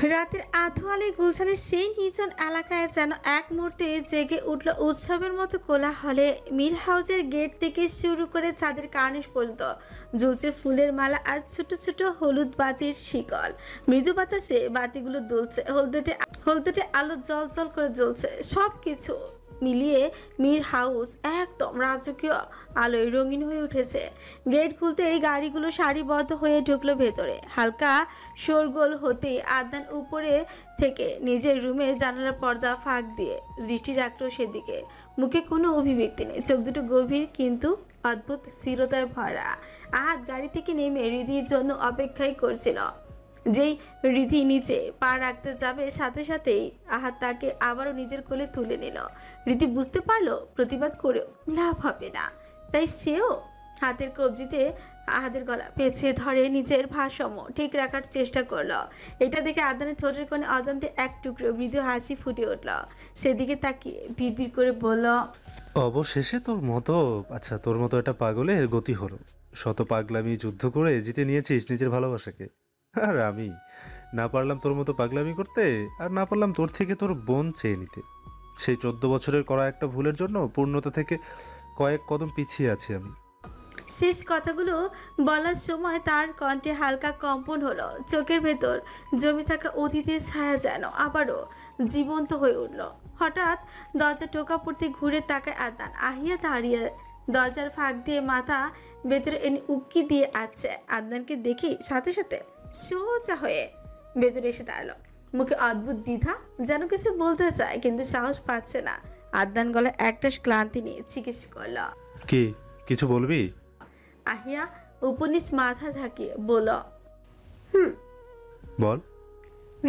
রাতের আধো আলোয় গুলশানের সেই নির্জন এলাকায় যেন এক মুহূর্তে জেগে উঠল উৎসবের মতো কোলাহলে। মিল হাউসের গেট থেকে শুরু করে ছাদের কার্নিশ পর্যন্ত ঝুলছে ফুলের মালা আর ছোট ছোট হলুদ বাতির শিকল। মৃদু বাতাসে বাতিগুলো দুলছে, হলদেটে হলদেটে আলো জল জল করে জ্বলছে। সব কিছু মিলিয়ে মীর হাউস একদম রাজকীয় আলোয় রঙিন হয়ে উঠেছে। গেট খুলতেই গাড়িগুলো সারিবদ্ধ হয়ে ঢুকলো ভেতরে। হালকা শোরগোল হতেই আদনান উপরে থেকে নিজের রুমের জানালার পর্দা ফাঁক দিয়ে দৃষ্টি রাখলো সেদিকে। মুখে কোনো অভিব্যক্তি নেই, চোখ দুটো গভীর কিন্তু অদ্ভুত স্থিরতায় ভরা। আহাত গাড়ি থেকে নেমে রিধির জন্য অপেক্ষাই করছিল। যেই রিধি নিচে পা রাখতে যাবে সাথে সাথেই আহাত তাকে আবারও নিজের কোলে তুলে নিল। রিধি বুঝতে পারলো প্রতিবাদ করেও লাভ হবে না, তাই সেও হাতের কবজিতে আহাদের গলা পেঁচিয়ে ধরে নিজের ভারসাম্য ঠিক রাখার চেষ্টা করলো। এটা দেখে আদনানের ঠোঁটের কোণে অজান্তে এক টুকরো মৃদু হাসি ফুটে উঠল। সেদিকে তাকিয়ে বিড়বিড় করে বলল, অবশেষে তোর মতো একটা পাগলের গতি হলো। শত পাগলামি যুদ্ধ করে জিতে নিয়েছিস নিজের ভালোবাসাকে। আর আমি না পারলাম তোর মতো পাগলামি করতে, আর না পারলাম তোর থেকে তোর বোন চেয়ে নিতে। সেই 14 বছরের করা একটা ভুলের জন্য পূর্ণতা থেকে কয়েক কদম পিছিয়ে আছি আমি। শেষ কথাগুলো বলার সময় তার কণ্ঠে হালকা কম্পন হলো। চোখের ভেতর জমে থাকা অতীতের ছায়া যেন আবারও জীবন্ত হয়ে উঠল। হঠাৎ দরজা টোকা পড়তে ঘুরে তাকায় আদনান। আহিয়া দাঁড়িয়ে দরজার ফাঁক দিয়ে মাথা ভেতরে এনে উক্কি দিয়ে আছে। আদনানকে দেখেই সাথে সাথে সোজা হয়ে ভেতরে এসে দাঁড়ালো। মুখে অদ্ভুত দ্বিধা, যেন কিছু বলতে চায় কিন্তু সাহস পাচ্ছে না। আদনান গলায় একটা ক্লান্তি নিয়ে জিজ্ঞেস করল, কি কিছু বলবি? আহিয়া উপনিচ মাথা ঝাঁকিয়ে বলল, হুম। বল।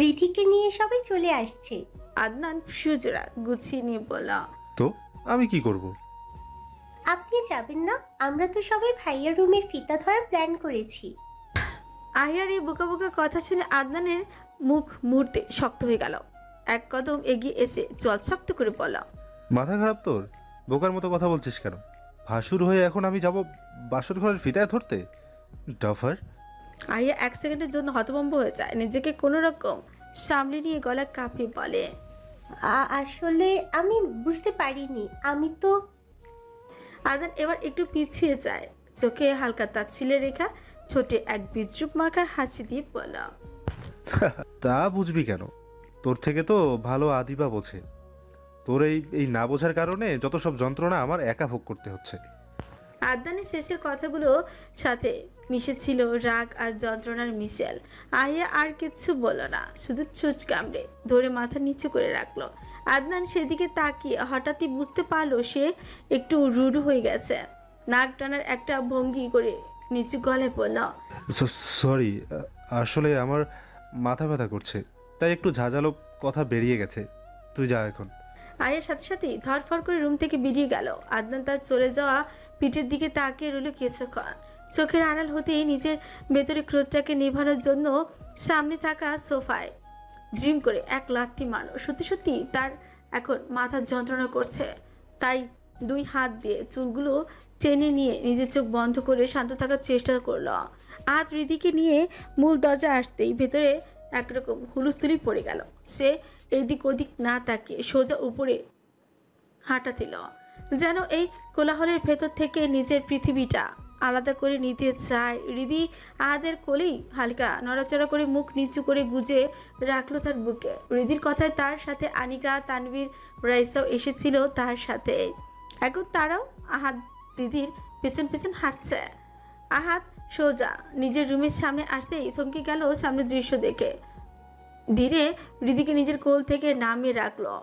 রিধিকে নিয়ে সবাই চলে আসছে। আদনান সুজোড়া গুছিয়ে নিয়ে বলল, তো আমি কি করব? আপনি যাবেন না? আমরা তো সবাই ভাইয়ার রুমে ফিতা ধরার প্ল্যান করেছি। আহিয়ার এই বোকা বোকা কথা শুনে আদনানের মুখ মুহূর্তে শক্ত হয়ে গেল। এক কদম এগিয়ে এসে জল শক্ত করে বলল, মাথা খারাপ তোর? বোকার মতো কথা বলছিস কেন? ভাসুর হয়ে এখন আমি যাব বাসর ঘরের ফিতায় ধরতে? ডফার। আহিয়া এক সেকেন্ডের জন্য হতভম্ব হয়ে যায়। নিজেকে কোনো রকম সামলে নিয়ে গলা কাঁপিয়ে বলে, আসলে আমি বুঝতে পারিনি। আমি তো আদনান এবার একটু পিছিয়ে যায়, চোখে হালকা তাচ্ছিল্যের রেখা, ছোটে এক বিদ্রুপ মাখা হাসি দিয়ে বলল, তা বুঝবি কেন? তোর থেকে তো ভালো আদিবা বোঝে। তোর এই এই না বোঝার কারণে যত সব যন্ত্রণা আমার একা ভোগ করতে হচ্ছে। আদনানের শেষের কথাগুলো সাথে মিশেছিল রাগ আর যন্ত্রণার মিশেল। আহিয়া আর কিচ্ছু বলল না, শুধু ছুঁচ কামড়ে ধরে মাথা নিচু করে রাখলো। আদনান সেদিকে তাকিয়ে হঠাৎই বুঝতে পারলো সে একটু রুড হয়ে গেছে। নাক টানার একটা ভঙ্গি করে নিচু গলায় বলল, সরি, আসলে আমার মাথা ব্যথা করছে, তাই একটু ঝাঁঝালো কথা বেরিয়ে গেছে। তুই যা এখন। আয়ার সাথে সাথেই ধরফর করে রুম থেকে বেরিয়ে গেল। আদনান তার চলে যাওয়া পিঠের দিকে তাকিয়ে রইল কিছুক্ষণ। চোখের আড়াল হতেই নিজের ভেতরে ক্রোধটাকে নেভানোর জন্য সামনে থাকা সোফায় ড্রিম করে এক লাথি মারল। সত্যি সত্যি তার এখন মাথার যন্ত্রণা করছে, তাই দুই হাত দিয়ে চুলগুলো টেনে নিয়ে নিজের চোখ বন্ধ করে শান্ত থাকার চেষ্টা করল। আজ রিধিকে নিয়ে মূল দরজা আসতেই ভেতরে একরকম হুলস্থুলি পড়ে গেল। সে এদিক ওদিক না তাকিয়ে সোজা উপরে হাঁটা দিল, যেন এই কোলাহলের ভেতর থেকে নিজের পৃথিবীটা আলাদা করে নিতে চায়। রিধি আহাদের কোলেই হালকা নড়াচড়া করে মুখ নিচু করে গুজে রাখলো তার বুকে। রিধির কথায় তার সাথে আনিকা, তানভীর, রাইসাও এসেছিল তার সাথে। এখন তারাও আহাদ রিধির পেছন পেছন হাঁটছে। আহাদ সোজা নিজের রুমের সামনে আসতেই থমকে গেল সামনের দৃশ্য দেখে। ধীরে রিধিকে নিজের কোল থেকে নামিয়ে রাখলো।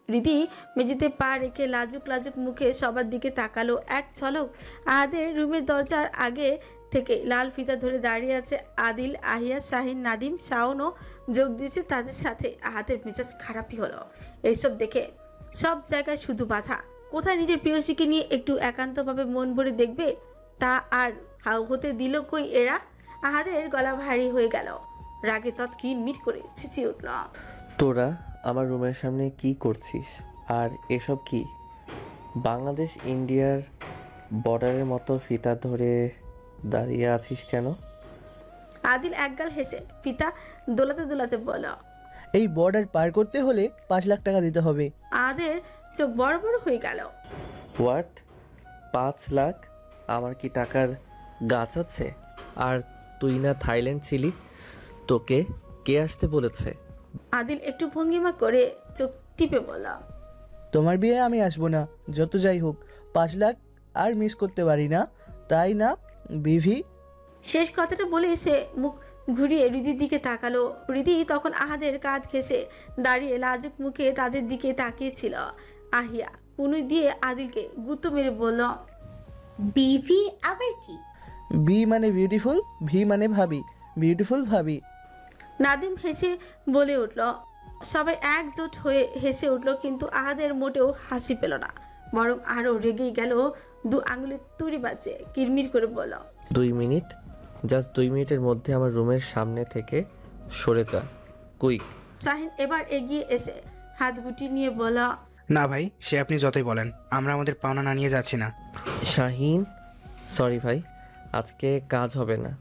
রিধি মেঝেতে পা রেখে লাজুক লাজুক মুখে সবার দিকে তাকালো। এক ঝলক আহাদের রুমের দরজার আগে থেকে লাল ফিতা ধরে দাঁড়িয়ে আছে আদিল, আহিয়া, শাহিন, নাদিম, শাওনও যোগ দিয়েছে তাদের সাথে। আহাদের মেজাজ খারাপই হলো এইসব দেখে। সব জায়গায় শুধু বাধা। কোথায় নিজের প্রিয়সীকে নিয়ে একটু একান্তভাবে মন ভরে দেখবে, তা আর হাউ হতে দিল কই এরা। আহাদের গলা ভারী হয়ে গেল, রাগে তৎকিনমিট করে চেঁচিয়ে উঠল, তোরা আমার রুমের সামনে কি করছিস? আর এসব কি? বাংলাদেশ ইন্ডিয়ার বর্ডারের মতো ফিতা ধরে দাঁড়িয়ে আছিস কেন? আদিল একগাল হেসে ফিতা দোলাতে দোলাতে বলল, এই বর্ডার পার করতে হলে 5 লাখ টাকা দিতে হবে। আহাদের চোখ বড় বড় হয়ে গেল। হোয়াট? 5 লাখ? আমার কি টাকার গাছ আছে? আর তুই না থাইল্যান্ড ছিলি, তোকে কে আসতে বলেছে? আদিল একটু ভঙ্গিমা করে চোখ টিপে বলল, তোমার বিয়ে আমি আসবো না, যত যাই হোক 5 লাখ আর মিস করতে পারি না, তাই না বিভি? শেষ কথাটা বলে সে মুখ ঘুরিয়ে হৃদির দিকে তাকালো। হৃদি তখন আহাদের কাঁধ ঘেঁষে দাঁড়িয়ে লাজুক মুখে তাদের দিকে তাকিয়েছিল। আহিয়া কুনুই দিয়ে আদিলকে গুঁতো মেরে বলল, বিভি আবার কি? বি মানে বিউটিফুল, ভি মানে ভাবি, বিউটিফুল ভাবি। নাদিম হেসে বলে উঠল। সবাই একজোট হয়ে হেসে উঠল, কিন্তু আহাদের মোটেও হাসি পেল না, বরং আরও রেগেই গেল। 2 আঙুলের তুড়ি বাজে কিরমির করে বলল, 2 মিনিট, জাস্ট 2 মিনিটের মধ্যে আমার রুমের সামনে থেকে সরে যা, কুইক। শাহিন এবার এগিয়ে এসে হাত গুটিয়ে নিয়ে বলল, না ভাই, সে আপনি যতই বলেন, আমরা আমাদের পাওনা না নিয়ে যাচ্ছি না। শাহিন, সরি ভাই, আজকে কাজ হবে না।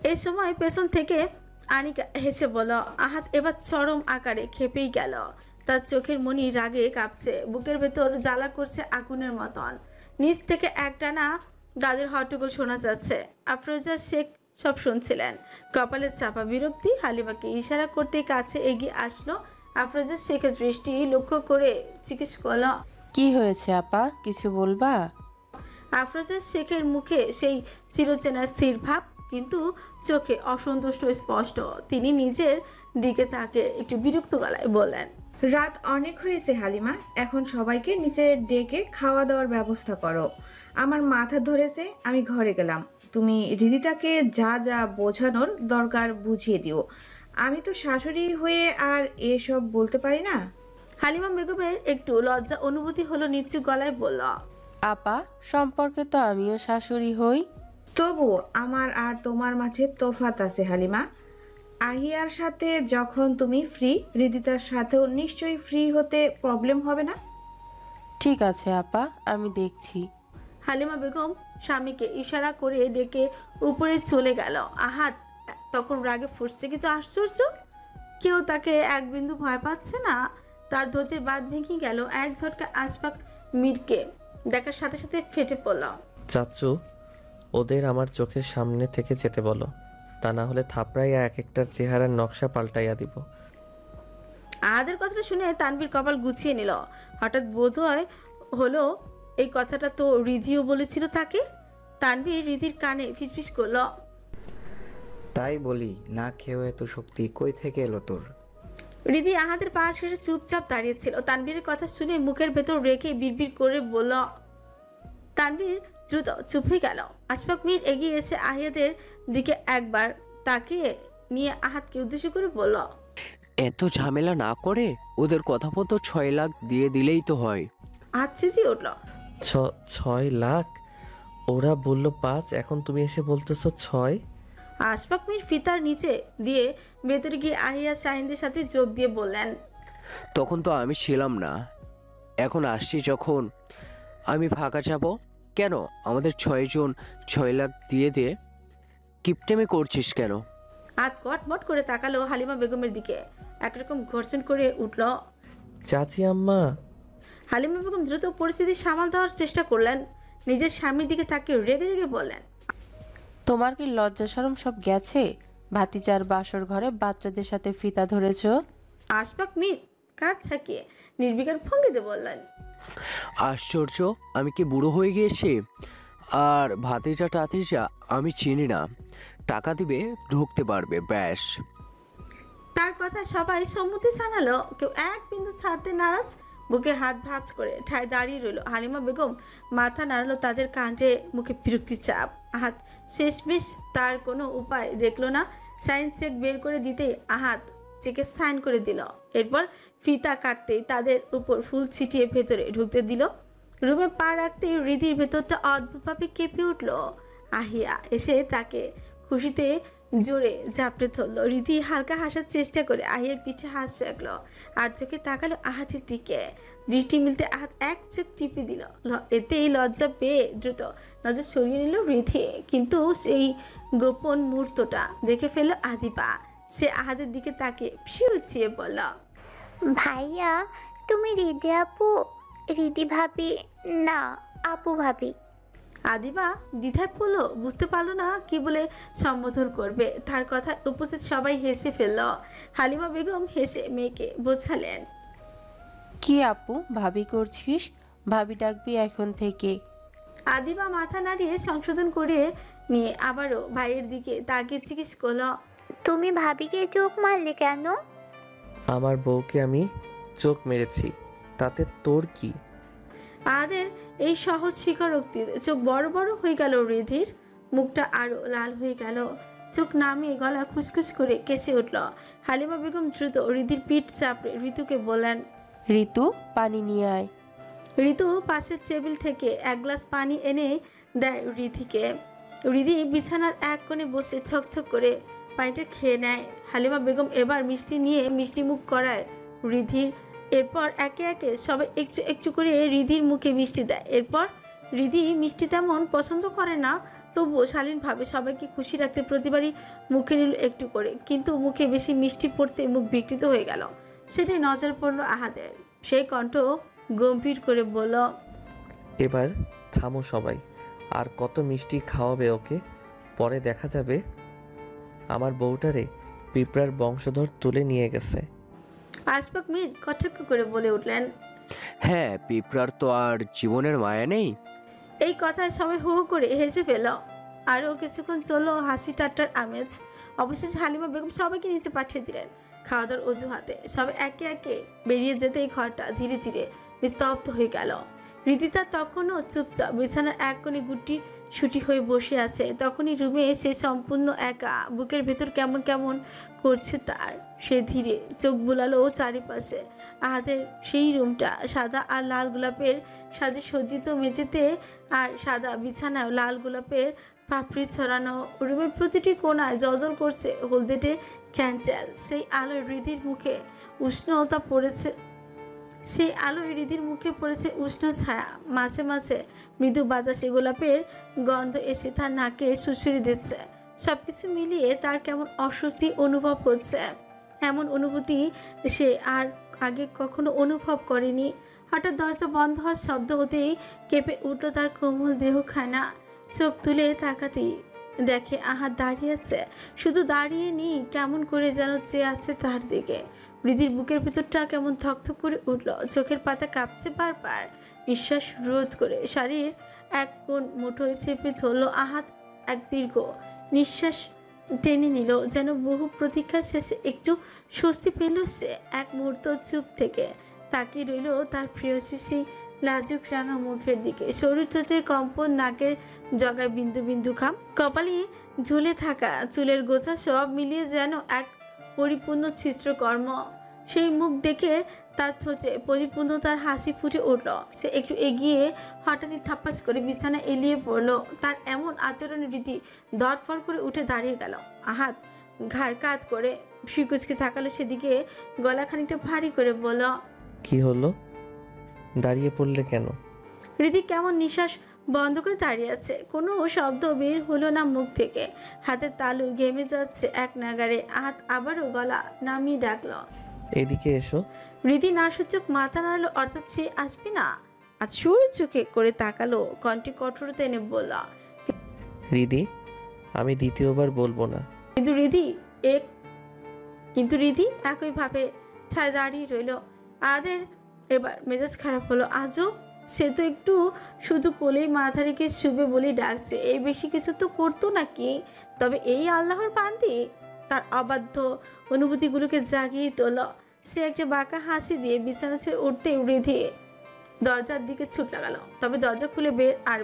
এই সময় পেছন থেকে আনিকা হেসে বলল। আহাত এবার চরম আকারে খেপেই গেল। তার চোখের মনি রাগে কাঁপছে, বুকের ভেতর জ্বালা করছে আগুনের মতন। নিচ থেকে একটানা দাদের হট্টগোল শোনা যাচ্ছে। আফরোজা শেখ সব শুনছিলেন। কপালে চাপা বিরক্তি। হালিমাকে ইশারা করতে কাছে এগিয়ে আসলো। আফরোজা শেখের দৃষ্টি লক্ষ্য করে জিজ্ঞেস করল, কি হয়েছে আপা, কিছু বলবা? আফরোজা শেখের মুখে সেই চিরচেনা স্থির ভাব, কিন্তু চোখে অসন্তুষ্ট স্পষ্ট। তিনি নিজের দিকে তাকে একটু বিরক্ত গলায় বললেন, রাত অনেক হয়েছে হালিমা, এখন সবাইকে নিচে ডেকে খাওয়া দাওয়ার ব্যবস্থা করো। আমার মাথা ধরেছে, আমি ঘরে গেলাম। তুমি হৃদিতাকে যা যা বোঝানোর দরকার বুঝিয়ে দিও। আমি তো শাশুড়ি হয়ে আর এসব বলতে পারি না। হালিমা বেগমের একটু লজ্জা অনুভূতি হলো, নিচু গলায় বলল, আপা, সম্পর্কে তো আমিও শাশুড়ি হই। তবু আমার আর তোমার মাঝে তফাৎ আছে হালিমা। আহিয়ার সাথে যখন তুমি ফ্রি, হৃদিতার সাথেও নিশ্চয়ই ফ্রি হতে প্রবলেম হবে না। ঠিক আছে আপা, আমি দেখছি। হালিমা বেগম স্বামীকে ইশারা করে ডেকে উপরে চলে গেল। আহাত তখন রাগে ফুঁসছে, কিন্তু আশ্চর্য, কেউ তাকে এক বিন্দু ভয় পাচ্ছে না। তার ধৈর্যের বাঁধ ভেঙে গেল। এক ঝটকা আশফাক মীরকে দেখার সাথে সাথে ফেটে পড়ল। চাচ্চু, ওদের আমার চোখের সামনে থেকে যেতে বলো, তা না হলে থাপড়াইয়া এক একটার চেহারার নকশা পাল্টাইয়া দিব। আহাদের কথাটা শুনে তানভীর কপাল গুছিয়ে নিল। হঠাৎ বোধ হলো এই কথাটা তো রিধিও বলেছিল তাকে। তানভীর রিধির কানে ফিসফিস করল, তাই বলি, না খেয়েও এত শক্তি কই থেকে এলো তোর? রিধি আহাদের পাশ ঘেঁষে চুপচাপ দাঁড়িয়েছিল। তানভীরের কথা শুনে মুখের ভেতর রেখে বিড়বিড় করে বলল। তানভীর দ্রুত চুপ হয়ে গেল। আশফাক মীর এগিয়ে এসে আহিয়াদের দিকে একবার তাকিয়ে নিয়ে আহাতকে উদ্দেশ্য করে বলল, এত ঝামেলা না করে ওদের কথা মতো 6 লাখ দিয়ে দিলেই তো হয়। আহাত চেঁচিয়ে উঠল, 6 লাখ? ওরা বলল 5, এখন তুমি এসে বলতেছো 6? আশফাক মীর ফিতার নিচে দিয়ে ভেতরে গিয়ে আহিয়া শাহিনদের সাথে যোগ দিয়ে বললেন, তখন তো আমি ছিলাম না, এখন আসছি যখন আমি ফাঁকা যাব। কেন আমাদের 6 জন 6 লাখ দিয়ে দে, কিপটেমে করছিস কেন? হাত কটমট করে তাকালো হালিমা বেগমের দিকে, একরকম ঘর্ষণ করে উঠল। চাচি আম্মা। হালিমা বেগম দ্রুত পরিস্থিতি সামাল দেওয়ার চেষ্টা করলেন। নিজের স্বামীর দিকে তাকিয়ে রেগে রেগে বললেন, তোমার কি লজ্জা শরম সব গেছে? ভাতিজার বাসর ঘরে বাচ্চাদের সাথে ফিতা ধরেছ। আশফাক মীর কাজ ছাকিয়ে নির্বিকার ভঙ্গিতে বললেন, আশ্চর্য, আমি কি বুড়ো হয়ে গিয়েছি? আর ভাতিজা টাতিজা আমি চিনি না, টাকা দিবে ঢুকতে পারবে ব্যাস। তার কথা সবাই সম্মতি জানালো, কেউ এক বিন্দু ছাড়তে নারাজ। বুকে হাত ভাঁজ করে ঠায় দাঁড়িয়ে রইল। হালিমা বেগম মাথা নাড়ালো, তাদের কাঁধে মুখে বিরক্তি চাপ। আহাত শেষমেশ তার কোনো উপায় দেখলো না। সাইন চেক বের করে দিতেই আহাত চেকে সাইন করে দিল। এরপর ফিতা কাটতেই তাদের উপর ফুল ছিটিয়ে ভেতরে ঢুকতে দিল। রুমে পা রাখতেই হৃদির ভেতরটা অদ্ভুতভাবে কেঁপে উঠল। আহিয়া এসে তাকে খুশিতে জোরে ঝাপড়ে ধরল। রিধি হালকা হাসার চেষ্টা করে আহিয়ার পিঠে হাত রাখলো আর চোখে তাকালো আহাতের দিকে। দৃষ্টি মিলতে আহাত এক চোখ টিপে দিল। এতেই লজ্জা পেয়ে দ্রুত নজর সরিয়ে নিল রিধি, কিন্তু সেই গোপন মুহূর্তটা দেখে ফেলল আদিবা। সে আহাদের দিকে তাকিয়ে ফিউচিয়ে বলল, ভাইয়া তুমি রিদি আপু, রিদি ভাবি না আপু ভাবি। আদিবা দ্বিধায় পড়লো, বুঝতে পারলো না কি বলে সম্বোধন করবে। তার কথা উপস্থিত সবাই হেসে ফেলল। হালিমা বেগম হেসে মেয়েকে বোঝালেন, কি আপু ভাবি করছিস? ভাবি ডাকবি এখন থেকে। আদিবা মাথা নাড়িয়ে সংশোধন করে নিয়ে আবারও ভাইয়ের দিকে তাকিয়ে জিজ্ঞেস করলো, তুমি ভাবিকে চোখ মারলে কেন? আমার বউকে আমি চোখ মেরেছি, তাতে তোর কি? আহাদের এই সহজ স্বীকারোক্তিতে চোখ বড় বড় হয়ে গেল। রিধির মুখটা আরো লাল হয়ে গেল, চোখ নামিয়ে গলা খুসখুস করে কেসে উঠল। হালিমা বেগম দ্রুত রিধির পিঠ চাপড়ে ঋতুকে বললেন, ঋতু পানি নিয়ে আয়। ঋতু পাশের টেবিল থেকে এক গ্লাস পানি এনে দেয় রিধিকে। রিধি বিছানার এক কোণে বসে ছকছক করে পানিটা খেয়ে নেয়। হালিমা বেগম এবার মিষ্টি নিয়ে মিষ্টি মুখ করায় রিধির। এরপর একে একে সবাই একটু একটু করে রিধির মুখে মিষ্টি দেয়। এরপর রিধি মিষ্টি তেমন পছন্দ করে না, তবুও শালীনভাবে সবাইকে খুশি রাখতে প্রতিবারই মুখে নিল একটু করে। কিন্তু মুখে বেশি মিষ্টি পড়তে মুখ বিকৃত হয়ে গেল। সেটাই নজর পড়ল আহাদের। সেই কণ্ঠ গম্ভীর করে বলল, এবার থামো সবাই, আর কত মিষ্টি খাওয়াবে ওকে? পরে দেখা যাবে। আমার বউটারে পিঁপড়ার বংশধর তুলে নিয়ে গেছে। আশফাক মীর কটাক্ষ করে বলে উঠলেন, হ্যাঁ, পিঁপড়ার তো আর জীবনের মায়া নেই। এই কথায় সবাই হো হো করে হেসে ফেল। আরও কিছুক্ষণ চলল হাসি ঠাট্টার আমেজ। অবশেষে হালিমা বেগম সবাইকে নিচে পাঠিয়ে দিলেন খাওয়া দাওয়ার অজুহাতে। সবাই একে একে বেরিয়ে যেতে এই ঘরটা ধীরে ধীরে নিস্তব্ধ হয়ে গেল। রিদিতা তখনও চুপচাপ বিছানার এক কোণে গুটি সুটি হয়ে বসে আছে। তখনই রুমে সে সম্পূর্ণ একা। বুকের ভেতর কেমন কেমন করছে তার। সে ধীরে চোখ বুলালো চারিপাশে। আহাদের সেই রুমটা সাদা আর লাল গোলাপের সাজে সজ্জিত, মেঝেতে আর সাদা বিছানায় লাল গোলাপের পাপড়ি ছড়ানো। রুমের প্রতিটি কোণায় জলজল করছে হলদেটে ক্যান্ডেল। সেই আলোয় রিধির মুখে উষ্ণতা পড়েছে। সেই আলোয় রিধির মুখে পড়েছে উষ্ণ ছায়া। মাঝে মাঝে মৃদু বাতাসে গোলাপের গন্ধ এসে তার নাকে সুসুরি দিচ্ছে। সবকিছু মিলিয়ে তার কেমন অস্বস্তি অনুভব হচ্ছে। এমন অনুভূতি সে আর আগে কখনো অনুভব করেনি। হঠাৎ দরজা বন্ধ হওয়ার শব্দ হতেই কেঁপে উঠল তার কোমল দেহখানা। চোখ তুলে তাকাতেই দেখে আহাদ দাঁড়িয়ে আছে। শুধু দাঁড়িয়ে নি, কেমন করে যেন চেয়ে আছে তার দিকে। রিধির বুকের ভেতরটা কেমন থকথক করে উঠল। চোখের পাতা কাঁপছে বারবার। নিঃশ্বাস রোধ করে শাড়ির এক কোণ মুঠোয় চেপে ধরল আহাদ। এক দীর্ঘ নিঃশ্বাস টেনে নিল, যেন বহু প্রতীক্ষার শেষে একটু স্বস্তি পেল সে। এক মুহূর্ত চুপ থেকে তাকিয়ে রইল তার প্রিয়সী সেই লাজুক রাঙা মুখের দিকে। সরু চোচের কম্পন, নাকের জগায় বিন্দু বিন্দু ঘাম, কপালে ঝুলে থাকা চুলের গোছা, সব মিলিয়ে যেন এক পরিপূর্ণ চিত্রকর্ম। সেই মুখ দেখে তার ছোঁচে পরিপূর্ণতার হাসি ফুটে উঠল। সে একটু এগিয়ে হঠাৎই থাপ্পাস করে বিছানায় এলিয়ে পড়ল। তার এমন আচরণে রীতি ধরফর করে উঠে দাঁড়িয়ে গেল। আহাত ঘাড় কাজ করে শিকুচকে থাকালো সেদিকে। গলা খানিকটা ভারী করে বলল, কি হলো? দাঁড়িয়ে পড়লে কেন? রীতি কেমন নিঃশ্বাস বন্ধ করে দাঁড়িয়ে আছে। কোনো শব্দ বের হলো না মুখ থেকে। হাতের তালু ঘেমে যাচ্ছে এক নাগারে। হাত আবারও গলা নামিয়ে ডাকলো, এদিকে এসো। রীতি নাসূচক মাথা নাড়লো, অর্থাৎ সে আসবে না। আজ সরু চোখে করে তাকালো, কণ্ঠে কঠোরতা এনে বলল, রিদি, আমি দ্বিতীয়বার বলবো না। কিন্তু রিধি একইভাবে ছায় দাঁড়িয়ে রইল। আদের এবার মেজাজ খারাপ হলো। আজও সে তো একটু শুধু কোলেই মাথা রেখে শুবে বলেই ডাকছে, এর বেশি কিছু তো করতো নাকি? তবে এই আল্লাহর বান্দি তার অবাধ্য অনুভূতিগুলোকে জাগিয়ে তোল। সে একটা বাঁকা হাসি দিয়ে বিছানা ছেড়ে উঠতে রিধি দরজার দিকে ছুট লাগালো। তবে দরজা খুলে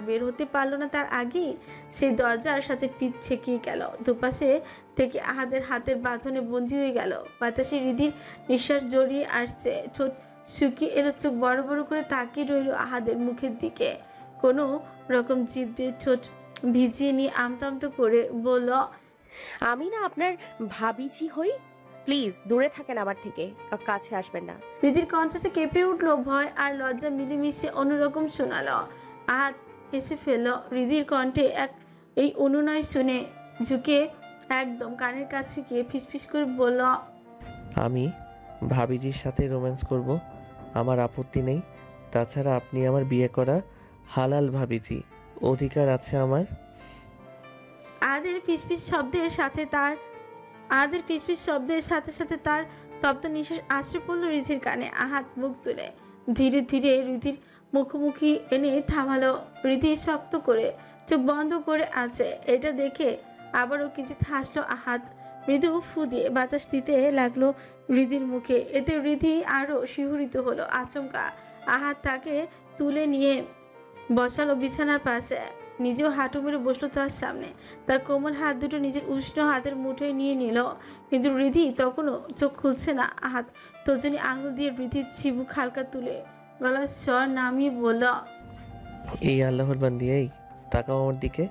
বের হতে পারলো না। তার আগেই সেই দরজার সাথে পিঠ ছেঁকিয়ে গেল। দুপাশে থেকে আহাদের হাতের বাঁধনে বন্দী হয়ে গেল। বাতাসে রিধির নিঃশ্বাস জড়িয়ে আসছে। ঠোঁট শুকিয়ে এলো, চোখ বড় বড় করে তাকিয়ে রইল আহাদের মুখের দিকে। কোনো রকম জিভ দিয়ে ঠোঁট ভিজিয়ে নিয়ে আমতা আমতা করে বলল, আমি না আপনার ভাবিজি হই, প্লিজ দূরে থাকেন আমার থেকে, কাছে আসবেন না। রিধির কণ্ঠটা কেঁপে উঠলো। ভয় আর লজ্জা মিলেমিশে অন্যরকম শোনালো। আহাত হেসে ফেলল রিধির কণ্ঠে এই অনুনয় শুনে। ঝুঁকে একদম কানের কাছে গিয়ে ফিসফিস করে বলল, আমি ভাবিজির সাথে রোম্যান্স করব, আমার আপত্তি নেই। তাছাড়া আপনি আমার বিয়ে করা হালাল ভাবিজি, অধিকার আছে আমার। আহাদের ফিসফিস শব্দের সাথে সাথে তার তপ্ত নিঃশ্বাস আশ্রয় পড়ল রিধির কানে। আহাত মুখ তুলে ধীরে ধীরে রিধির মুখোমুখি এনে থামালো। রিধি শক্ত করে চোখ বন্ধ করে আছে। এটা দেখে আবারও কিঞ্চিৎ হাসলো আহাত। মৃদু ফু দিয়ে বাতাস দিতে লাগলো রিধির মুখে। এতে রিধি আরো শিহরিত হলো। আচমকা আহাত তাকে তুলে নিয়ে বসালো বিছানার পাশে। নিজেও হাঁটু মেরে বসলো তার সামনে। তার কোমল হাত দুটো নিজের উষ্ণ হাতের মুঠোয় নিয়ে নিল। কিন্তু রিধি তখনও চোখ খুলছে না। আহাত তর্জনী আঙুল দিয়ে রিধির চিবুক হালকা তুলে গলার স্বর নামিয়ে বলল, এই আল্লাহর বান্দি, এই তাকাও আমার দিকে।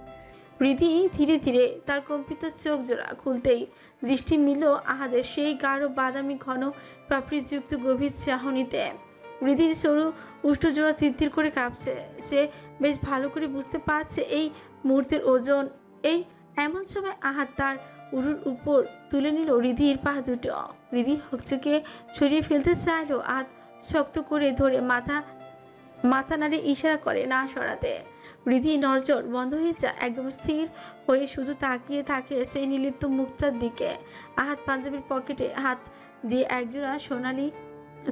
রিধি ধীরে ধীরে তার কম্পিত চোখ জোড়া খুলতেই দৃষ্টি মিলল আহাদের সেই গাঢ় বাদামি ঘন পাপড়িযুক্ত গভীর চাহনিতে। রিধির সরু উষ্ঠজোড়া থিরথির করে কাঁপছে। সে বেশ ভালো করে বুঝতে পারছে এই মুহূর্তের ওজন। এই এমন সময় আহাত তার উরুর উপর তুলে নিল রিধির পা দুটো। রিধি হকচকে সরিয়ে ফেলতে চাইল। হাত শক্ত করে ধরে মাথা নাড়ে ইশারা করে না সরাতে। রিধি নজর বন্ধ হয়ে যায়, একদম স্থির হয়ে শুধু তাকিয়ে থাকে সেই নির্লিপ্ত মুখটার দিকে। আহাত পাঞ্জাবির পকেটে হাত দিয়ে একজোড়া সোনালি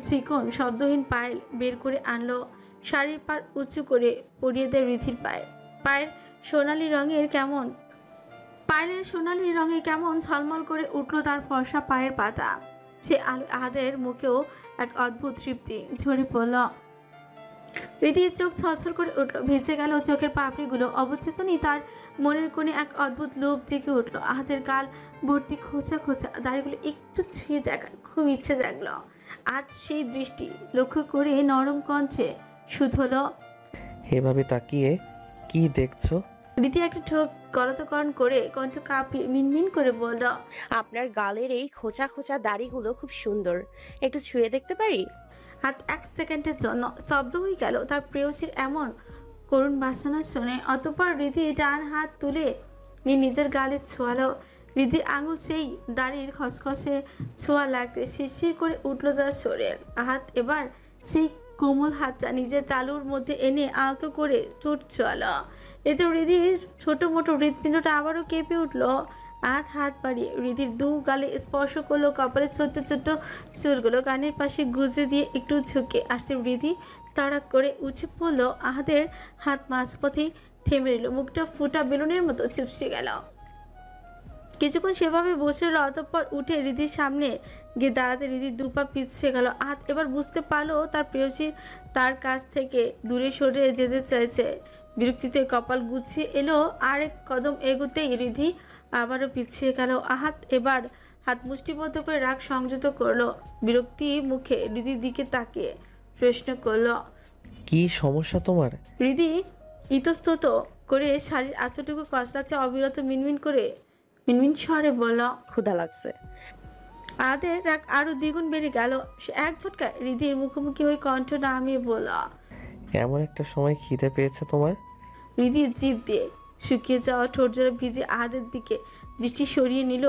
চিকন শব্দহীন পায়েল বের করে আনলো। শাড়ির পার উঁচু করে পরিয়ে দেয় রিধির পায়ে। পায়েলের সোনালি রঙে কেমন ঝলমল করে উঠলো তার ফর্সা পায়ের পাতা। সে আলো আহাদের মুখেও এক অদ্ভুত তৃপ্তি ঝরে পড়ল। রিধির চোখ ছলছল করে উঠল, ভিজে গেল চোখের পাপড়িগুলো। অবচেতনই তার মনের কোণে এক অদ্ভুত লোভ জেগে উঠল। আহাদের গাল ভর্তি খোঁচা খোঁচা দাড়িগুলো একটু ছুঁয়ে দেখার খুব ইচ্ছে জাগলো। আজ সেই দৃষ্টি লক্ষ্য করে নরম কণ্ঠে শুধল, এভাবে তাকিয়ে কি দেখছো? রিধি একটা ঠোক গলতকরণ করে কণ্ঠ কাঁপিয়ে মিনমিন করে বলল, আপনার গালের এই খোঁচা খোঁচা দাড়িগুলো খুব সুন্দর, একটু ছুঁয়ে দেখতে পারি? হাত এক সেকেন্ডের জন্য স্তব্ধ হয়ে গেল তার প্রেয়সীর এমন করুণ বাসনা শুনে। অতঃপর রিধি ডান হাত তুলে নিয়ে নিজের গালে ছোঁয়ালো। রিধির আঙুল সেই দাড়ির খসখসে ছোঁয়া লাগতে শিরশির করে উঠল তার শরীর। হাত এবার সেই কোমল হাতটা নিজের তালুর মধ্যে এনে আলতো করে ঠোঁট ছোঁয়ালো। এতে রিধির ছোট মোটো হৃৎপিণ্ডটা আবারও কেঁপে উঠল। হাত বাড়িয়ে রিধির দু গালে স্পর্শ করলো কপালের ছোট্ট ছোট্ট চুলগুলো কানের পাশে গুজে দিয়ে একটু ঝুঁকে আসতে রিধি তাড়া করে উঠে পড়লো। আহাদের হাত মাঝপথে থেমে রইল। মুখটা ফুটা বেলুনের মতো চুপসে গেল। কিছুক্ষণ সেভাবে বসে রইল। অতঃপর উঠে রিধির সামনে গিয়ে দাঁড়াতে রিধির দুপা পিছিয়ে গেল। হাত এবার বুঝতে পারলো তার প্রেয়সী তার কাছ থেকে দূরে সরে যেতে চাইছে। বিরক্তিতে কপাল গুছিয়ে এলো। আরেক কদম এগোতেই রিধি আবারও পিছিয়ে গেল। আহাত এবার হাত মুষ্টিবদ্ধ করে রাগ সংযত করলো। বিরক্তি মুখে রিধির দিকে তাকিয়ে প্রশ্ন করলো, কি সমস্যা তোমার? রিধি ইতস্তত করে শাড়ির আঁচলটুকু কচলাচ্ছে অবিরত মিনমিন স্বরে বলল, ক্ষুধা লাগছে। আহাদের রাগ আরো দ্বিগুণ বেড়ে গেল। সে এক ঝটকায় রিধির মুখোমুখি হয়ে কণ্ঠ নামিয়ে বলল, এমন একটা সময় খিদে পেয়েছে তোমার? রিধি জিভ দিয়ে শুকিয়ে যাওয়া ঠোঁট জোড়া ভিজে আহাদের দিকে দৃষ্টি সরিয়ে নিল।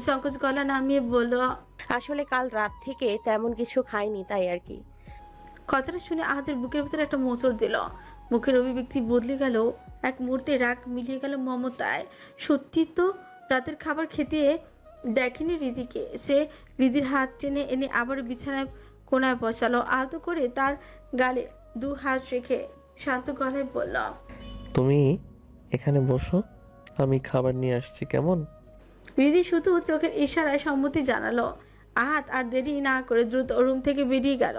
সংকোচ গলা নামিয়ে বলল, আসলে কাল রাত থেকে তেমন কিছু খাইনি, তাই আর কি। কথাটা শুনে আহাদের বুকের ভিতরে একটা মোচড় দিল। মুখের অভিব্যক্তি বদলে গেল। এক মুহূর্তে রাগ মিলিয়ে গেল মমতায়। সত্যি তো রাতের খাবার খেতে দেখেনি রিধিকে। সে রিধির হাত টেনে এনে আবার বিছানায় কোনায় বসালো। আলতো করে তার গালে দু হাত রেখে শান্ত গলায় বলল, তুমি এখানে বসো, আমি খাবার নিয়ে আসছি, কেমন? রিধি শুধু চোখের ইশারায় সম্মতি জানালো। আহাত আর দেরি না করে দ্রুত রুম থেকে বেরিয়ে গেল।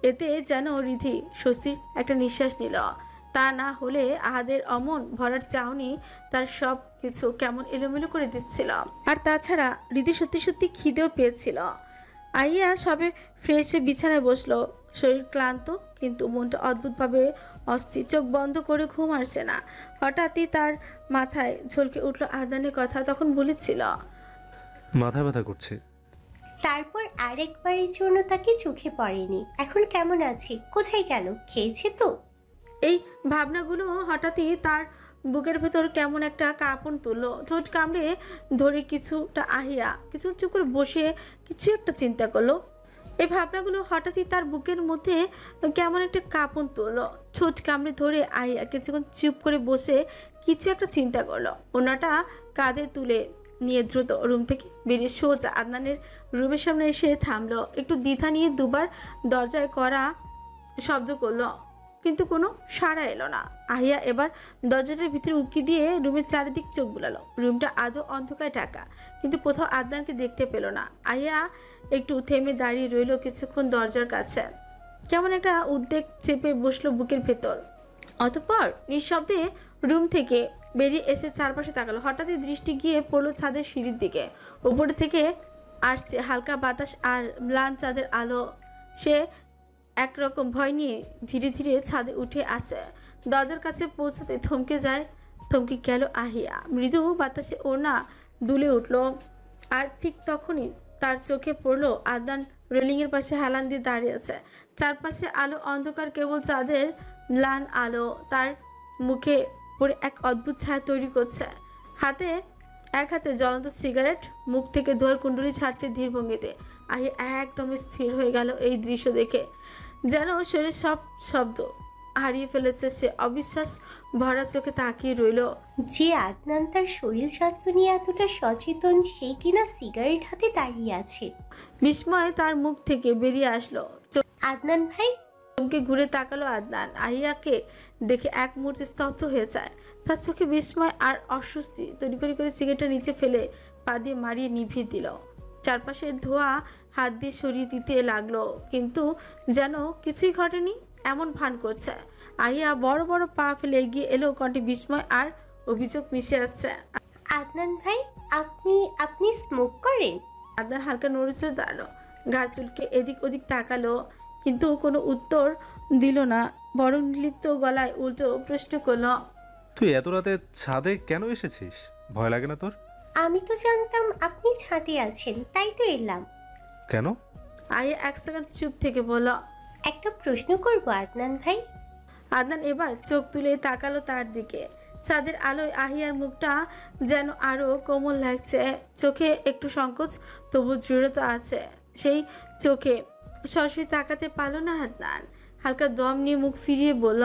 এতে যেন রিধি স্বস্তির একটা নিঃশ্বাস নিল। তা না হলে আহাদের অমন ভরার চাউনি তার সব কিছু কেমন এলোমেলো করে দিচ্ছিল। আর তাছাড়া রিধি সত্যি সত্যি খিদেও পেয়েছিল। আইয়া সবে ফ্রেশ হয়ে বিছানায় বসলো। শরীর ক্লান্ত, কিন্তু মনটা অদ্ভুতভাবে অস্থির। চোখ বন্ধ করে ঘুম আসছে না। হঠাৎই তার মাথায় ঝলকে উঠলো আদানের কথা। তখন বলেছিল, মাথা ব্যথা করছে। তারপর আরেকবারের জন্য তাকে চোখে পড়েনি। এখন কেমন আছে, কোথায় গেল, খেয়েছে তো? এই ভাবনাগুলো হঠাৎই তার বুকের ভেতর কেমন একটা কাঁপন তুললো। ঠোঁট কামড়ে ধরে কিছুটা আহিয়া কিছু চুপ করে বসে কিছু একটা চিন্তা করলো। এই ভাবনাগুলো হঠাৎই তার বুকের মধ্যে কেমন একটা কাঁপন তুললো। ঠোঁট কামড়ে ধরে আহিয়া কিছুক্ষণ চুপ করে বসে কিছু একটা চিন্তা করলো। ওনাটা কাঁধে তুলে নিয়ে দ্রুত রুম থেকে বেরিয়ে সোজা আদনানের রুমের সামনে এসে থামলো। একটু দ্বিধা নিয়ে দুবার দরজায় করা শব্দ করলো, কিন্তু কোনো সাড়া এলো না। আহিয়া এবার দরজাটার ভিতরে উকি দিয়ে রুমের চারিদিক চোখ বুলালো। রুমটা আদৌ অন্ধকারে ঢাকা, কিন্তু কোথাও আদনানকে দেখতে পেল না। আহিয়া একটু থেমে দাঁড়িয়ে রইল কিছুক্ষণ দরজার কাছে। কেমন একটা উদ্বেগ চেপে বসলো বুকের ভেতর। অতঃপর নিঃশব্দে রুম থেকে বেরিয়ে এসে চারপাশে তাকালো। হঠাৎই দৃষ্টি গিয়ে পড়লো ছাদের সিঁড়ির দিকে। উপর থেকে আসছে হালকা বাতাস আর ম্লান চাঁদের আলো। সে একরকম ভয় নিয়ে ধীরে ধীরে ছাদে উঠে আসে। দরজার কাছে পৌঁছাতে থমকে গেল আহিয়া। মৃদু বাতাসে ওড়না দুলে উঠল। আর ঠিক তখনই তার চোখে পড়লো আদনান রেলিংয়ের পাশে হেলান দিয়ে দাঁড়িয়ে আছে। চারপাশে আলো অন্ধকার, কেবল চাঁদের ম্লান আলো তার মুখে পড়ে এক অদ্ভুত ছায়া তৈরি করছে। এক হাতে জ্বলন্ত সিগারেট, মুখ থেকে ধোয়ার কুণ্ডলি ছাড়ছে ধীর ভঙ্গিতে। আহিয়া একদম স্থির হয়ে গেল এই দৃশ্য দেখে। যেন শরীরের সব শব্দ হারিয়ে ফেলেছে। সে অবিশ্বাস ভরা চোখে তাকিয়ে রইল। যে আদনান তার শরীর স্বাস্থ্য নিয়ে এতটা সচেতন, সেই কিনা সিগারেট হাতে দাঁড়িয়ে আছে। বিস্ময়ে তার মুখ থেকে বেরিয়ে আসলো। আদনান ভাই। চমকে ঘুরে তাকালো আদনান। আহিয়াকে দেখে এক মুহূর্তে স্তব্ধ হয়ে যায়। তার চোখে বিস্ময় আর অস্বস্তি। তড়ি করে সিগারেটটা নিচে ফেলে পা দিয়ে মারিয়ে নিভিয়ে দিল। চারপাশের ধোঁয়া হাত দিয়ে সরিয়ে দিতে লাগলো, কিন্তু যেন কিছুই ঘটেনি এমন ভান করছে। আহিয়া বড় বড় পা ফেলে এগিয়ে এলো, কণ্ঠে বিস্ময় আর অভিযোগ মিশে আছে। আদনান ভাই, আপনি স্মোক করেন? আদনান হালকা নড়েচড়ে দাঁড়ালো, ঘাড় চুলকে এদিক ওদিক তাকালো, কিন্তু কোনো উত্তর দিল না। বরং নির্লিপ্ত গলায় উল্টো প্রশ্ন করলো, তুই এত রাতে ছাদে কেন এসেছিস? ভয় লাগে না তোর? আমি তো জানতাম আপনি ছাদে আছেন, তাই তো এলাম। কেন? আহিয়া এক সেকেন্ড চুপ থেকে বলল, একটা প্রশ্ন করব আদনান ভাই। আদনান এবার চোখ তুলে তাকালো তার দিকে। চাঁদের আলোয় আহিয়ার মুখটা যেন আরো কোমল লাগছে। চোখে একটু সংকোচ, তবু দৃঢ়তা আছে। সেই চোখে সরাসরি তাকাতে পারল না আদনান। হালকা দম নিয়ে মুখ ফিরিয়ে বলল,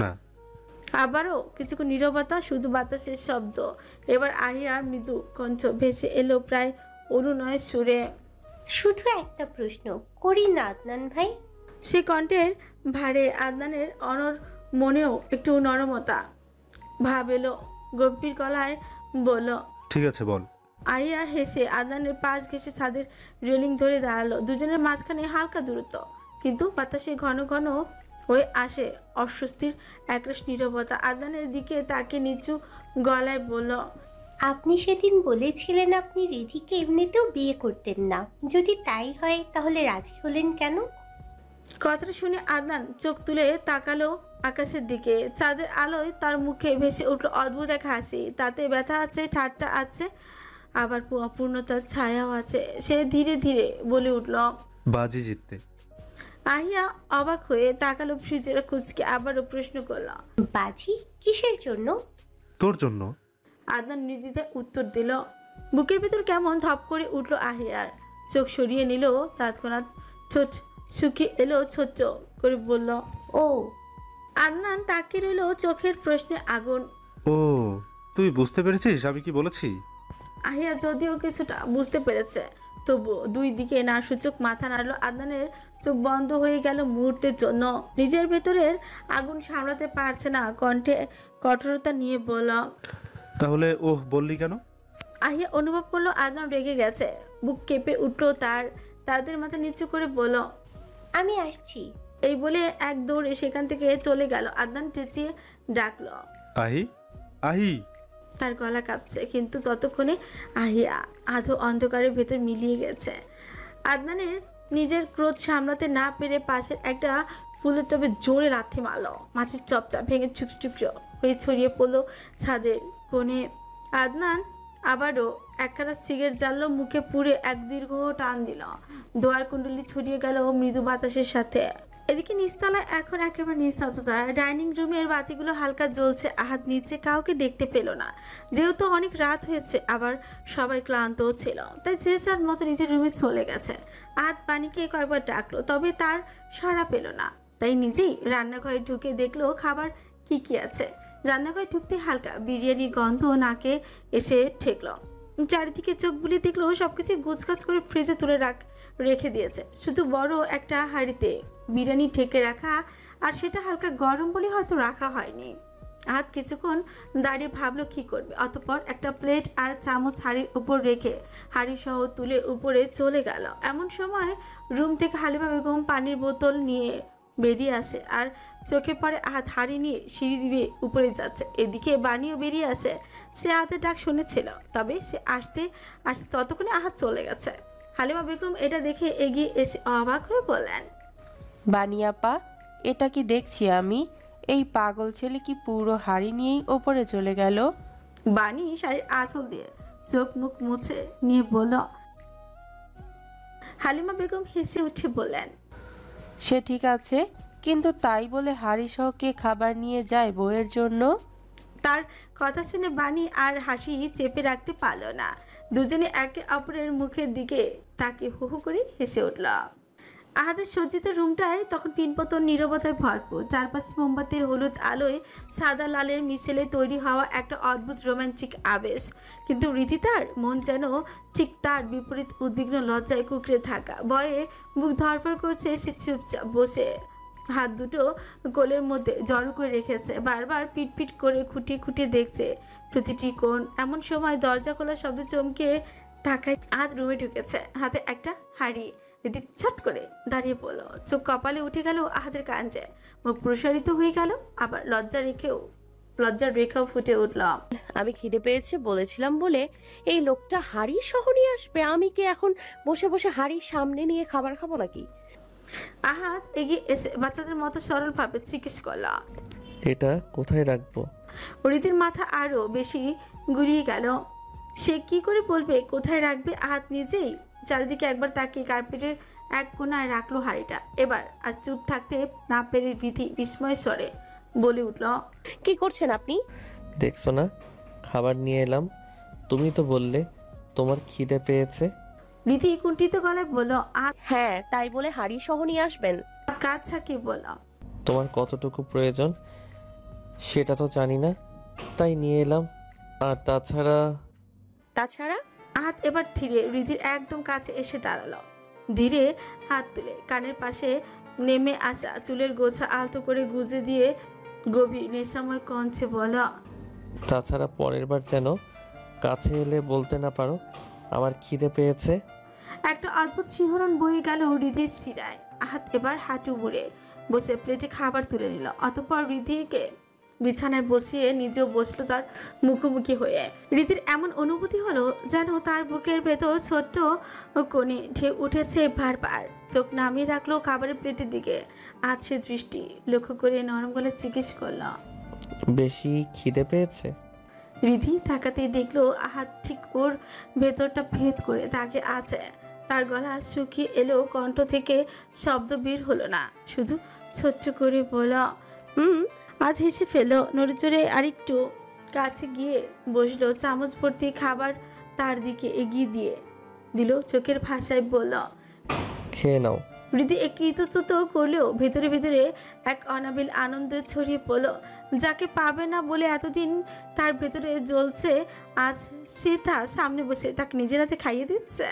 না। আবারও কিছুক্ষণ নীরবতা, শুধু বাতাসের শব্দ। এবার আহিয়ার মৃদু কণ্ঠ ভেসে এলো প্রায় অনুনয়ের সুরে, শুধু একটা প্রশ্ন করি না আদনান ভাই। সে কণ্ঠের ভারে আদনানের অনর মনেও একটু নরমতা ভাব এলো। গম্ভীর গলায় বলল, ঠিক আছে বল। আহিয়া হেসে আদনানের পাশ ঘেঁষে ছাদের রেলিং ধরে দাঁড়ালো। দুজনের মাঝখানে হালকা দূরত্ব, কিন্তু বাতাসে ঘন ঘন হয়ে আসে অস্বস্তির একরাশ নীরবতা। আদনানের দিকে তাকে নিচু গলায় বলল, আপনি সেদিন বলেছিলেন আপনি রিধিকে এমনিতেও বিয়ে করতেন না। যদি তাই হয় তাহলে রাজি হলেন কেন? কথাটা শুনে আদনান চোখ তুলে তাকালো আকাশের দিকে। চাঁদের আলোয় তার মুখে ভেসে উঠল অদ্ভুত এক হাসি। তাতে ব্যথা আছে, ঠাট্টা আছে, আবার অপূর্ণতার ছায়াও আছে। সে ধীরে ধীরে বলে উঠল, বাজি জিততে। আহিয়া অবাক হয়ে তাকালো ফ্রিজের কুচকে, আবারও প্রশ্ন করল, বাজি কিসের জন্য? তোর জন্য। আদনান নির্দ্বিধায় উত্তর দিল। বুকের ভেতর কেমন ধপ করে উঠল আহিয়ার। চোখ সরিয়ে নিল, তৎক্ষণাৎ ঠোঁট শুকিয়ে এলো, ছোট করে বলল, ও। আদনান তাকিয়ে রইল, চোখের প্রশ্নে আগুন। ও, তুই বুঝতে পেরেছিস আমি কি বলেছি? আহিয়া যদিও কিছুটা বুঝতে পেরেছে, তবু দুই দিকে না সূচক মাথা নাড়ল। আদনানের চোখ বন্ধ হয়ে গেল মুহূর্তের জন্য। নিজের ভেতরের আগুন সামলাতে পারছে না, কণ্ঠে কঠোরতা নিয়ে বলল, তাহলে ওহ বললি কেন? আহিয়া অনুভব করলো আদনান রেগে গেছে। বুক কেঁপে উঠলো তার। তাদের মাথা নিচু করে বলল, আমি আসছি। এই বলে এক দৌড়ে সেখান থেকে চলে গেল। আদনান চেঁচিয়ে ডাকলো, আহি, আহি। তার গলা কাঁপছে, কিন্তু ততক্ষণে আহিয়া আধো অন্ধকারের ভেতর মিলিয়ে গেছে। আদনানের নিজের ক্রোধ সামলাতে না পেরে পাশের একটা ফুলের টবে জোরে লাথি মারল। মাছের চপচা ভেঙে টুকরো হয়ে ছড়িয়ে পড়লো ছাদের কোণে। আদনান আবারও একখানা সিগারেট জ্বাললো, মুখে পুড়ে এক দীর্ঘ টান দিল। ধোয়ার কুণ্ডলি ছড়িয়ে গেল মৃদু বাতাসের সাথে। এদিকে নিচতলায় এখন একেবারে নিস্তব্ধতা। ডাইনিং রুমের বাতিগুলো হালকা জ্বলছে। আহাত নিচে কাউকে দেখতে পেল না, যেহেতু অনেক রাত হয়েছে, আবার সবাই ক্লান্তও ছিল, তাই যে যার মতো নিজের রুমে চলে গেছে। আহাত পানিকে কয়েকবার ডাকলো, তবে তার সাড়া পেল না, তাই নিজেই রান্নাঘরে ঢুকে দেখলো খাবার কি কি আছে। রান্নাঘরে ঢুকতে হালকা বিরিয়ানির গন্ধ নাকে এসে ঠেকলো। চারিদিকে চোখ বুলিয়ে দেখলো সবকিছু গোছগাছ করে ফ্রিজে তুলে রেখে দিয়েছে, শুধু বড় একটা হাঁড়িতে বিরিয়ানি ঢেকে রাখা, আর সেটা হালকা গরম বলে হয়তো রাখা হয়নি। হাত কিছুক্ষণ দাঁড়িয়ে ভাবলো কি করবে, অতঃপর একটা প্লেট আর চামচ হাঁড়ির উপর রেখে হাঁড়ি সহ তুলে উপরে চলে গেল। এমন সময় রুম থেকে হালিমা বেগম পানির বোতল নিয়ে বেরিয়ে আসে, আর চোখে পড়ে হাত হাঁড়ি নিয়ে সিঁড়ি দিয়ে উপরে যাচ্ছে। এদিকে বানিও বেরিয়ে আসে। সে হাতের ডাক শুনেছিল, তবে সে আসতে আসতে ততক্ষণে আহাত চলে গেছে। হালিমা বেগম এটা দেখে এগিয়ে এসে অবাক হয়ে বললেন, বানিয়াপা, এটা কি দেখছি আমি? এই পাগল ছেলে কি পুরো হাড়ি নিয়েই ওপরে চলে গেল? বানি শাড়ির আঁচল দিয়ে চোখ মুখ মুছে নিয়ে বলল। হালিমা বেগম হেসে উঠে বললেন, সে ঠিক আছে, কিন্তু তাই বলে হাড়ি সহ কে খাবার নিয়ে যায় বউয়ের জন্য? তার কথা শুনে বানি আর হাসি চেপে রাখতে পারল না। দুজনে একে অপরের মুখের দিকে তাকে হু হু করে হেসে উঠল। আহাদের সজ্জিত রুমটায় তখন পিনপতন নীরবতায় ভরপুর। চারপাশে মোমবাতির হলুদ আলোয় সাদা লালের মিশেলে তৈরি হওয়া একটা অদ্ভুত রোমান্টিক আবেশ, কিন্তু রীতিতার মন যেন ঠিক তার বিপরীত উদ্বিগ্ন, লজ্জায় কুকড়ে থাকা। ভয়ে বুক ধরফর করছে। সে চুপচাপ বসে হাত দুটো কোলের মধ্যে জড়ো করে রেখেছে, বারবার পিটপিট করে খুঁটিয়ে খুঁটিয়ে দেখছে প্রতিটি কোণ। এমন সময় দরজা খোলার শব্দে চমকে তাকায়। হাত রুমে ঢুকেছে, হাতে একটা হাঁড়ি। রীতি ছট করে দাঁড়িয়ে পড়লো, চোখ কপালে উঠে গেল আহাদের কাঞ্জে, মুখ প্রসারিত হয়ে গেল, আবার লজ্জার রেখাও ফুটে উঠল। আমি খিদে পেয়েছে বলেছিলাম বলে এই লোকটা হাড়ি সহ নিয়ে আসবে? আমি কি এখন বসে বসে হাড়ির সামনে নিয়ে খাবার খাবো নাকি? আহাদ এগিয়ে এসে বাচ্চাদের মতো সরল ভাবে জিজ্ঞেস করল, এটা কোথায় রাখবো? রীতির মাথা আরো বেশি গুলিয়ে গেল। সে কি করে বলবে কোথায় রাখবে? আহাদ নিজেই চারিদিকে একবার তাকিয়ে কার্পেটের এক কোণায় রাখলো হাঁড়িটা। এবার আর চুপ থাকতে না পেরে রীতি বিস্ময় স্বরে বলে উঠল, কি করছেন আপনি? দেখছো না, খাবার নিয়ে এলাম। তুমি তো বললে তোমার খিদে পেয়েছে। রীতি কুণ্ঠিত গলায় বলল, হ্যাঁ, তাই বলে হাড়ি সহ নিয়ে আসবেন? কাজ ছাকি বলল, তোমার কতটুকু প্রয়োজন সেটা তো জানি না, তাই নিয়ে এলাম। আর তাছাড়া হাত এবার ধীরে রীতির একদম কাছে এসে দাঁড়ালো। ধীরে হাত তুলে কানের পাশে নেমে আসা চুলের গোছা আলতো করে গুজে দিয়ে গভীর নেশাময় কণ্ঠে বলল, তাছাড়া পরের বার যেন কাছে এলে বলতে না পারো আমার খিদে পেয়েছে। একটা অদ্ভুত শিহরণ বয়ে গেল হৃদির শিরায়। হাত এবার হাঁটু মুড়ে বসে প্লেটে খাবার তুলে নিল, অতঃপর হৃদিকে বিছানায় বসিয়ে নিজেও বসলো তার মুখোমুখি হয়ে। রীতির এমন অনুভূতি হলো যেন তার বুকের ভেতর ছোট্ট কোণে ঢেউ উঠেছে বারবার। চোখ নামিয়ে রাখলো খাবারের প্লেটের দিকে। আজ সে দৃষ্টি লক্ষ্য করে নরম গলায় জিজ্ঞেস করল, বেশি খিদে পেয়েছে? রিধি তাকাতেই দেখলো আহাত ঠিক ওর ভেতরটা ভেদ করে তাকে আছে। তার গলা শুকিয়ে এলো, কণ্ঠ থেকে শব্দ বের হলো না, শুধু ছোট্ট করে বলল, আধ হেসে ফেলো। নড়ে চড়ে আরেকটু কাছে গিয়ে বসলো, চামচ ভর্তি খাবার তার দিকে এগিয়ে দিয়ে দিল, চোখের ভাষায় বলল, খেয়ে নাও। রীতি একটু ইতস্তত করলেও ভেতরে ভেতরে এক অনাবিল আনন্দ ছড়িয়ে পড়ল। যাকে পাবে না বলে এতদিন তার ভেতরে জ্বলছে, আজ সে তার সামনে বসে তাকে নিজের হাতে খাইয়ে দিচ্ছে।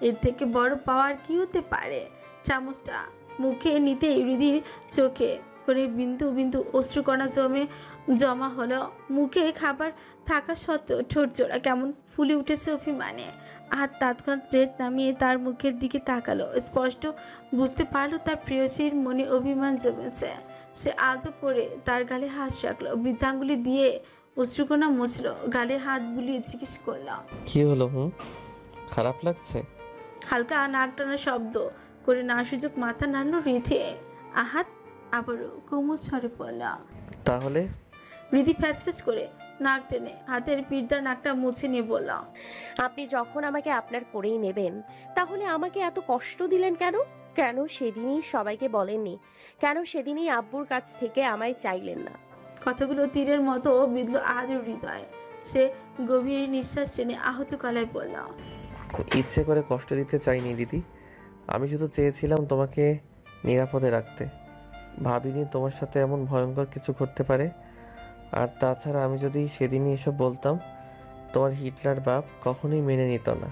এর থেকে বড় পাওয়ার কি হতে পারে? চামচটা মুখে নিতেই হৃদির চোখে করে বিন্দু বিন্দু অশ্রুকণা জমা হলো। মুখে খাবার থাকা সত্ত্বেও ঠোঁট জোড়া কেমন ফুলে উঠেছে অভিমানে। হাত তৎক্ষণাৎ প্লেট নামিয়ে তার মুখের দিকে তাকালো। স্পষ্ট বুঝতে পারলো তার প্রেয়সীর মনে অভিমান জমেছে। সে আলতো করে তার গালে হাত রাখলো, বৃদ্ধাঙ্গুলি দিয়ে অশ্রুকণা মুছলো, গালে হাত বুলিয়ে জিজ্ঞেস করলো, কি হলো? খারাপ লাগছে? হালকা নাক টানা শব্দ করে না সুযোগ মাথা নাড়ল রিধি। আহাত আবারও কোমল স্বরে পড়ল, তাহলে? রিধি ফ্যাচফ্যাচ করে নাক টেনে হাতের পিঠদার নাকটা মুছে নিয়ে বলল, আপনি যখন আমাকে আপনার করেই নেবেন, তাহলে আমাকে এত কষ্ট দিলেন কেন? কেন সেদিনই সবাইকে বলেননি? কেন সেদিনই আব্বুর কাছ থেকে আমায় চাইলেন না? কথাগুলো তীরের মতো বিঁধল আহাদের হৃদয়ে। সে গভীর নিঃশ্বাস টেনে আহত গলায় বলল, ইচ্ছে করে কষ্ট দিতে চাইনি দিদি, আমি শুধু চেয়েছিলাম তোমাকে নিরাপদে রাখতে। ভাবিনি তোমার সাথে এমন ভয়ঙ্কর কিছু ঘটতে পারে। আর তাছাড়া আমি যদি সেদিনই এসব বলতাম, তোমার হিটলার বাপ কখনোই মেনে নিত না।